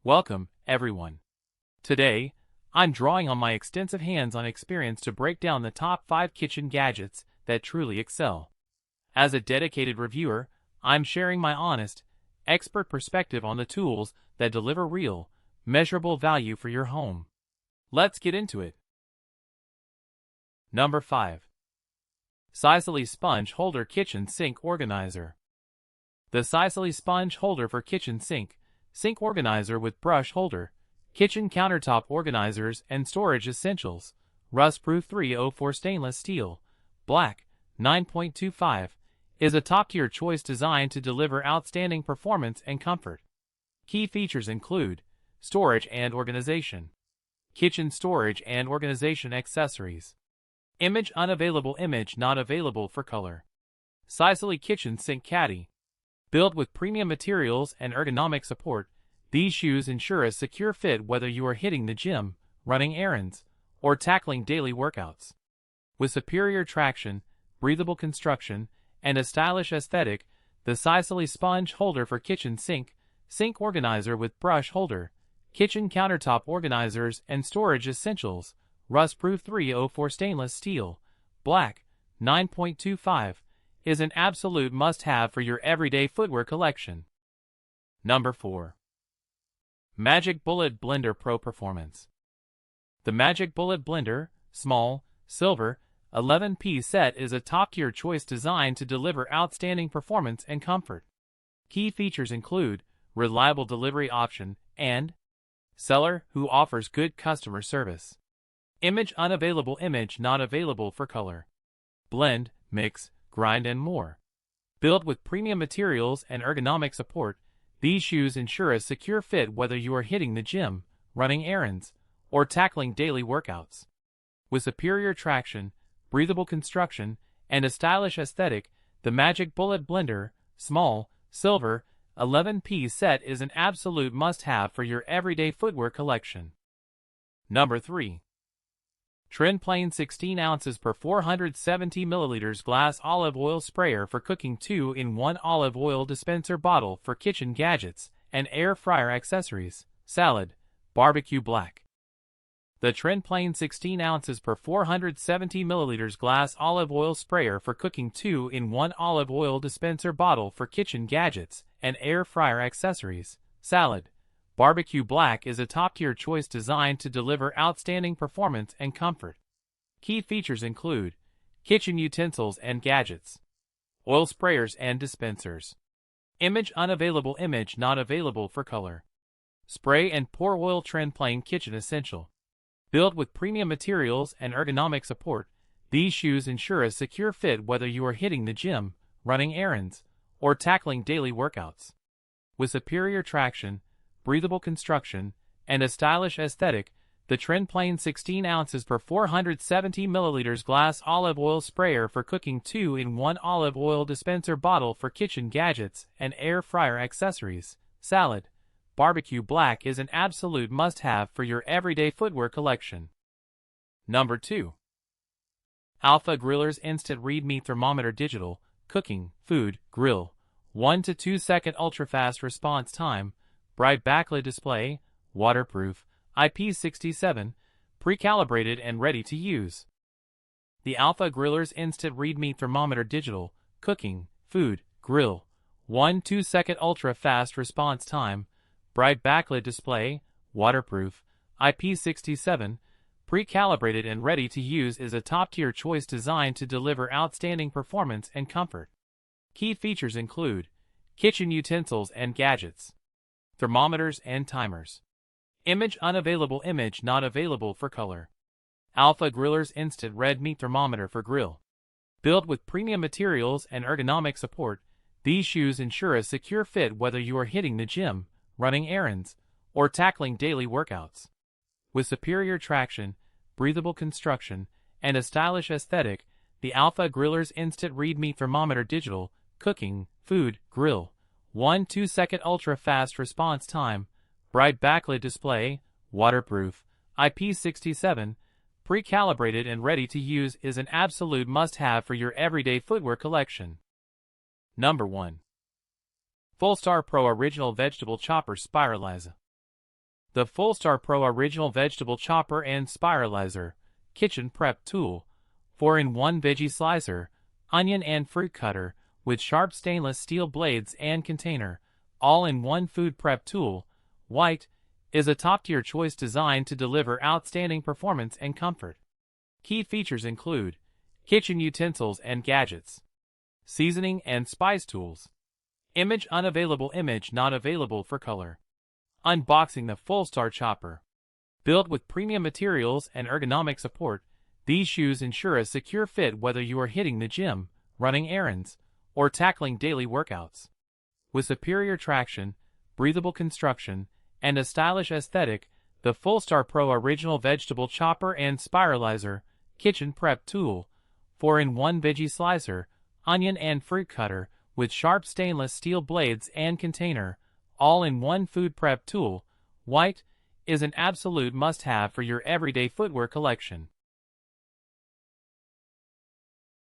Welcome, everyone. Today, I'm drawing on my extensive hands-on experience to break down the top 5 kitchen gadgets that truly excel. As a dedicated reviewer, I'm sharing my honest, expert perspective on the tools that deliver real, measurable value for your home. Let's get into it. Number 5. Cisily Sponge Holder Kitchen Sink Organizer. The Cisily Sponge Holder for Kitchen Sink Organizer with Brush Holder, Kitchen Countertop Organizers and Storage Essentials, Rust-Proof 304 Stainless Steel, Black, 9.25, is a top-tier choice designed to deliver outstanding performance and comfort. Key features include storage and organization, kitchen storage and organization accessories, image unavailable, image not available for color, Cisily Kitchen Sink Caddy. Built with premium materials and ergonomic support, these shoes ensure a secure fit whether you are hitting the gym, running errands, or tackling daily workouts. With superior traction, breathable construction, and a stylish aesthetic, the Cisily Sponge Holder for Kitchen Sink Organizer with Brush Holder, Kitchen Countertop Organizers and Storage Essentials, Rust-Proof 304 Stainless Steel, Black, 9.25, is an absolute must-have for your everyday footwear collection. Number 4. Magic Bullet Blender Pro Performance. The Magic Bullet Blender, small, silver, 11-piece set is a top-tier choice designed to deliver outstanding performance and comfort. Key features include reliable delivery option and seller who offers good customer service. Image unavailable, image not available for color. Blend, mix, grind and more. Built with premium materials and ergonomic support, these shoes ensure a secure fit whether you are hitting the gym, running errands, or tackling daily workouts. With superior traction, breathable construction, and a stylish aesthetic, the Magic Bullet Blender, small, silver, 11-piece set is an absolute must-have for your everyday footwear collection. Number 3. TrendPlain 16 ounces per 470 milliliters glass olive oil sprayer for cooking 2-in-1 olive oil dispenser bottle for kitchen gadgets and air fryer accessories, salad, barbecue black. The TrendPlain 16 ounces per 470 milliliters glass olive oil sprayer for cooking 2-in-1 olive oil dispenser bottle for kitchen gadgets and air fryer accessories, salad, barbecue black is a top-tier choice designed to deliver outstanding performance and comfort. Key features include kitchen utensils and gadgets, oil sprayers and dispensers, image unavailable, image not available for color, spray and pour oil. TrendPlain Kitchen Essential. Built with premium materials and ergonomic support, these shoes ensure a secure fit whether you are hitting the gym, running errands, or tackling daily workouts. With superior traction, breathable construction, and a stylish aesthetic, the TrendPlain 16 ounces per 470 milliliters glass olive oil sprayer for cooking 2-in-1 olive oil dispenser bottle for kitchen gadgets and air fryer accessories, salad, barbecue black is an absolute must-have for your everyday footwear collection. Number 2. Alpha Grillers Instant Read Me Thermometer Digital, Cooking, Food, Grill, 1 to 2 second ultra-fast response time, bright backlit display, waterproof, IP67, pre-calibrated and ready to use. The Alpha Grillers Instant Read Me Thermometer Digital, Cooking, Food, Grill, 1-2 second ultra-fast response time, bright backlit display, waterproof, IP67, pre-calibrated and ready to use is a top-tier choice designed to deliver outstanding performance and comfort. Key features include kitchen utensils and gadgets, thermometers and timers, image unavailable, image not available for color. Alpha Grillers Instant Red Meat Thermometer for Grill. Built with premium materials and ergonomic support, these shoes ensure a secure fit whether you are hitting the gym, running errands, or tackling daily workouts. With superior traction, breathable construction, and a stylish aesthetic, the Alpha Grillers Instant Read Me Thermometer Digital, Cooking, Food, Grill, 1-2 second ultra-fast response time, bright backlit display, waterproof, IP67, pre-calibrated and ready to use is an absolute must-have for your everyday footwear collection. Number 1. Fullstar Pro Original Vegetable Chopper Spiralizer. The Fullstar Pro Original Vegetable Chopper and Spiralizer, Kitchen Prep Tool, 4-in-1 Veggie Slicer, Onion and Fruit Cutter, with sharp stainless steel blades and container, all-in-one food prep tool, white, is a top-tier choice designed to deliver outstanding performance and comfort. Key features include kitchen utensils and gadgets, seasoning and spice tools, image unavailable, image not available for color. Unboxing the Fullstar Chopper. Built with premium materials and ergonomic support, these shoes ensure a secure fit whether you are hitting the gym, running errands, or tackling daily workouts. With superior traction, breathable construction, and a stylish aesthetic, the Fullstar Pro Original Vegetable Chopper and Spiralizer, Kitchen Prep Tool, 4-in-1 Veggie Slicer, Onion and Fruit Cutter, with sharp stainless steel blades and container, all-in-one food prep tool, white, is an absolute must-have for your everyday footwear collection.